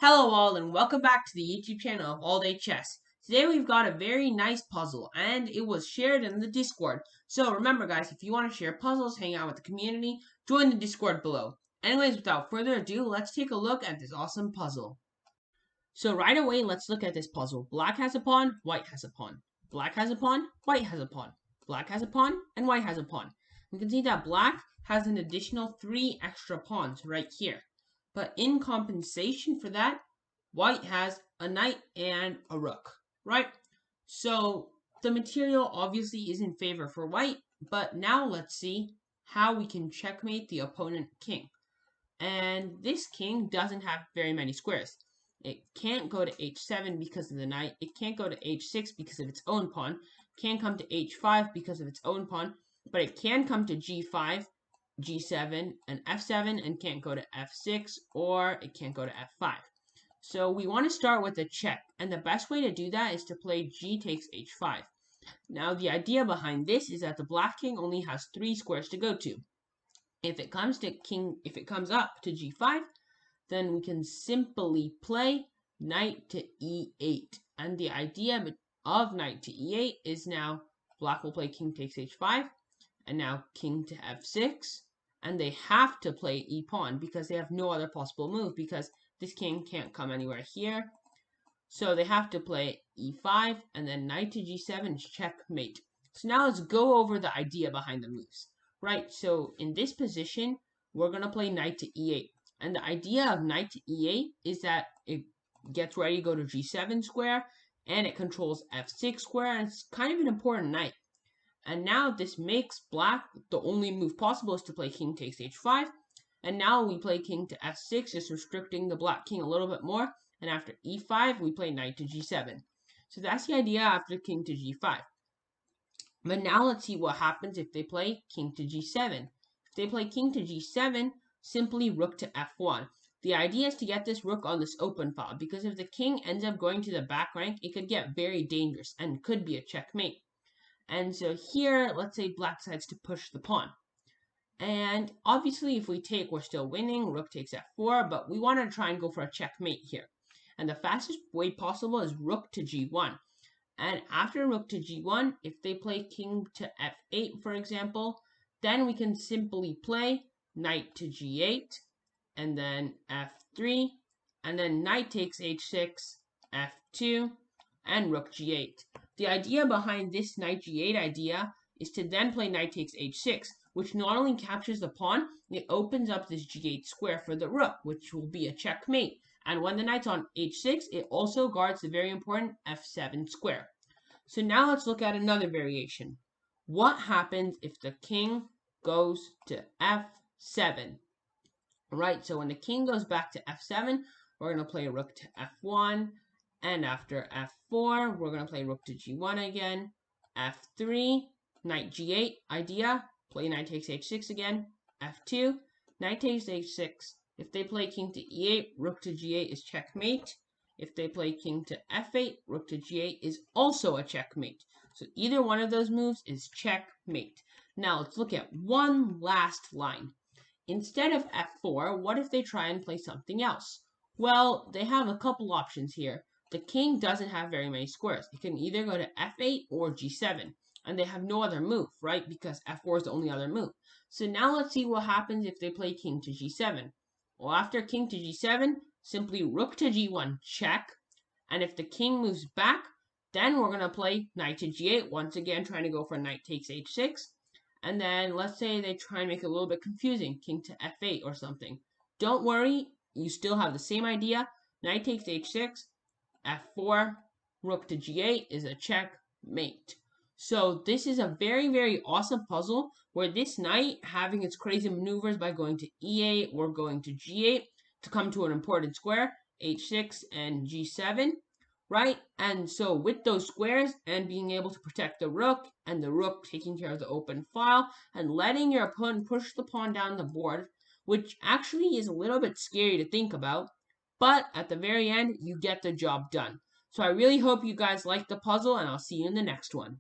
Hello all and welcome back to the YouTube channel of AllDayChess. Today we've got a very nice puzzle and it was shared in the Discord. So remember guys, if you want to share puzzles, hang out with the community, join the Discord below. Anyways, without further ado, let's take a look at this awesome puzzle. So right away, let's look at this puzzle. Black has a pawn, white has a pawn. Black has a pawn, white has a pawn. Black has a pawn, and white has a pawn. We can see that black has an additional 3 extra pawns right here. But in compensation for that, white has a knight and a rook, right? So the material obviously is in favor for white, but now let's see how we can checkmate the opponent king. And this king doesn't have very many squares. It can't go to h7 because of the knight. It can't go to h6 because of its own pawn. It can't come to h5 because of its own pawn. But it can come to g5, g7, and f7, and can't go to f6, or it can't go to f5. So we want to start with a check, and the best way to do that is to play g takes h5. Now the idea behind this is that the black king only has 3 squares to go to. If it comes up to g5, then we can simply play knight to e8. And the idea of knight to e8 is now black will play king takes h5, and now king to f6, and they have to play e-pawn because they have no other possible move because this king can't come anywhere here. So they have to play e5, and then knight to g7 is checkmate. So now let's go over the idea behind the moves. Right, so in this position, we're going to play knight to e8. And the idea of knight to e8 is that it gets ready to go to g7 square, and it controls f6 square, and it's kind of an important knight. And now this makes black, the only move possible is to play king takes h5. And now we play king to f6, just restricting the black king a little bit more. And after e5, we play knight to g7. So that's the idea after king to g5. But now let's see what happens if they play king to g7. If they play king to g7, simply rook to f1. The idea is to get this rook on this open file, because if the king ends up going to the back rank, it could get very dangerous and could be a checkmate. And so here, let's say black decides to push the pawn. And obviously, if we take, we're still winning. Rook takes f4, but we want to try and go for a checkmate here. And the fastest way possible is rook to g1. And after rook to g1, if they play king to f8, for example, then we can simply play knight to g8, and then f3, and then knight takes h6, f2, and rook g8. The idea behind this knight g8 idea is to then play knight takes h6, which not only captures the pawn, it opens up this g8 square for the rook, which will be a checkmate. And when the knight's on h6, it also guards the very important f7 square. So now let's look at another variation. What happens if the king goes to f7? Right, so when the king goes back to f7, we're going to play rook to f1. And after f4, we're going to play rook to g1 again. f3, knight g8 idea. Play knight takes h6 again. f2, knight takes h6. If they play king to e8, rook to g8 is checkmate. If they play king to f8, rook to g8 is also a checkmate. So either one of those moves is checkmate. Now let's look at one last line. Instead of f4, what if they try and play something else? Well, they have a couple options here. The king doesn't have very many squares. It can either go to f8 or g7. And they have no other move, right? Because f4 is the only other move. So now let's see what happens if they play king to g7. Well, after king to g7, simply rook to g1, check. And if the king moves back, then we're going to play knight to g8, once again trying to go for knight takes h6. And then let's say they try and make it a little bit confusing, king to f8 or something. Don't worry, you still have the same idea. Knight takes h6, f4, rook to g8 is a checkmate. So this is a very, very awesome puzzle where this knight, having its crazy maneuvers by going to e8 or going to g8 to come to an important square, h6 and g7, right? And so with those squares and being able to protect the rook and the rook taking care of the open file and letting your opponent push the pawn down the board, which actually is a little bit scary to think about, but at the very end, you get the job done. So I really hope you guys liked the puzzle, and I'll see you in the next one.